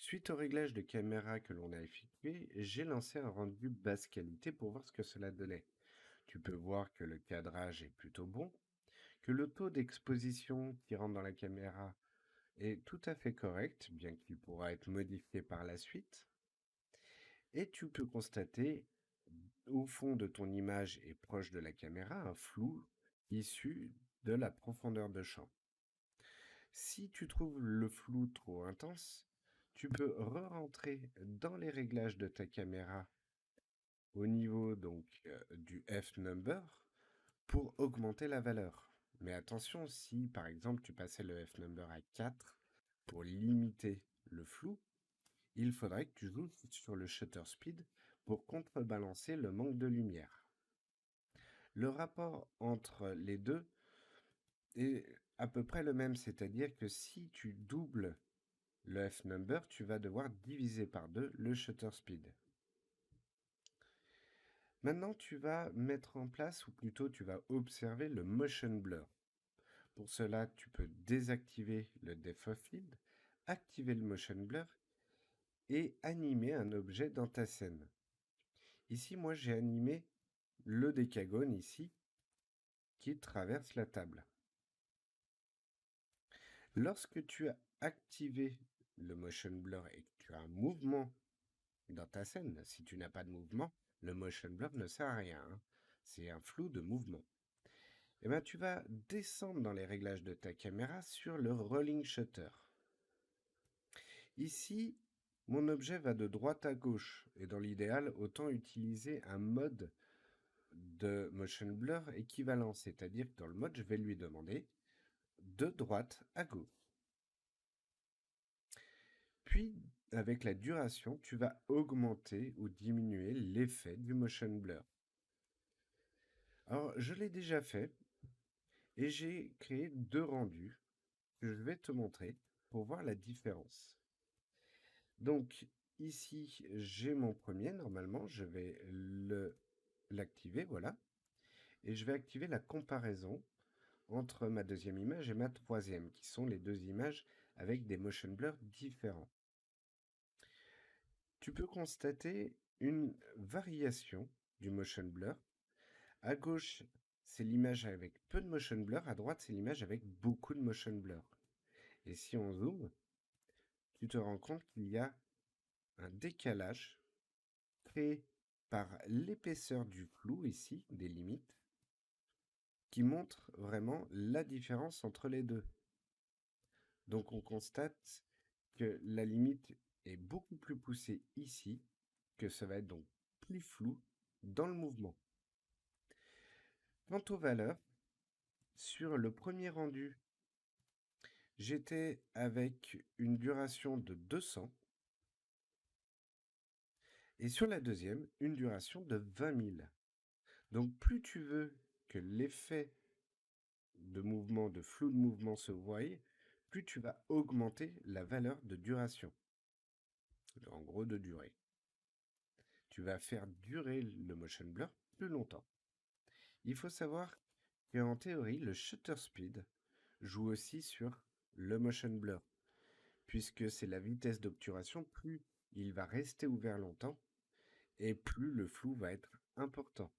Suite au réglage de caméra que l'on a effectué, j'ai lancé un rendu basse qualité pour voir ce que cela donnait. Tu peux voir que le cadrage est plutôt bon, que le taux d'exposition qui rentre dans la caméra est tout à fait correct, bien qu'il pourra être modifié par la suite. Et tu peux constater au fond de ton image et proche de la caméra un flou issu de la profondeur de champ. Si tu trouves le flou trop intense, tu peux re-rentrer dans les réglages de ta caméra au niveau du f-number pour augmenter la valeur. Mais attention, si par exemple tu passais le f-number à 4 pour limiter le flou, il faudrait que tu joues sur le shutter speed pour contrebalancer le manque de lumière. Le rapport entre les deux est à peu près le même, c'est-à-dire que si tu doubles le f-number, tu vas devoir diviser par 2 le shutter speed. Maintenant, tu vas mettre en place, ou plutôt tu vas observer le motion blur. Pour cela, tu peux désactiver le depth of field, activer le motion blur et animer un objet dans ta scène. Ici, moi, j'ai animé le décagone ici qui traverse la table. Lorsque tu as activé le motion blur et que tu as un mouvement dans ta scène, si tu n'as pas de mouvement, le motion blur ne sert à rien, hein. C'est un flou de mouvement. Et bien, tu vas descendre dans les réglages de ta caméra sur le rolling shutter. Ici, mon objet va de droite à gauche, et dans l'idéal, autant utiliser un mode de motion blur équivalent, c'est-à-dire que dans le mode, je vais lui demander de droite à gauche. Puis, avec la duration, tu vas augmenter ou diminuer l'effet du motion blur. Alors, je l'ai déjà fait, et j'ai créé 2 rendus que je vais te montrer pour voir la différence. Donc ici, j'ai mon premier, normalement, je vais l'activer, voilà. Et je vais activer la comparaison entre ma deuxième image et ma troisième, qui sont les deux images avec des motion blurs différents. Tu peux constater une variation du motion blur. À gauche, c'est l'image avec peu de motion blur, à droite, c'est l'image avec beaucoup de motion blur. Et si on zoome, tu te rends compte qu'il y a un décalage créé par l'épaisseur du flou ici, des limites, qui montre vraiment la différence entre les deux. Donc on constate que la limite est beaucoup plus poussée ici, que ça va être donc plus flou dans le mouvement. Quant aux valeurs, sur le premier rendu, j'étais avec une duration de 200 et sur la deuxième, une duration de 20 000. Donc plus tu veux que l'effet de mouvement, de flou de mouvement se voie, plus tu vas augmenter la valeur de duration, en gros de durée. Tu vas faire durer le motion blur plus longtemps. Il faut savoir qu'en théorie, le shutter speed joue aussi sur le motion blur, puisque c'est la vitesse d'obturation, plus il va rester ouvert longtemps, et plus le flou va être important.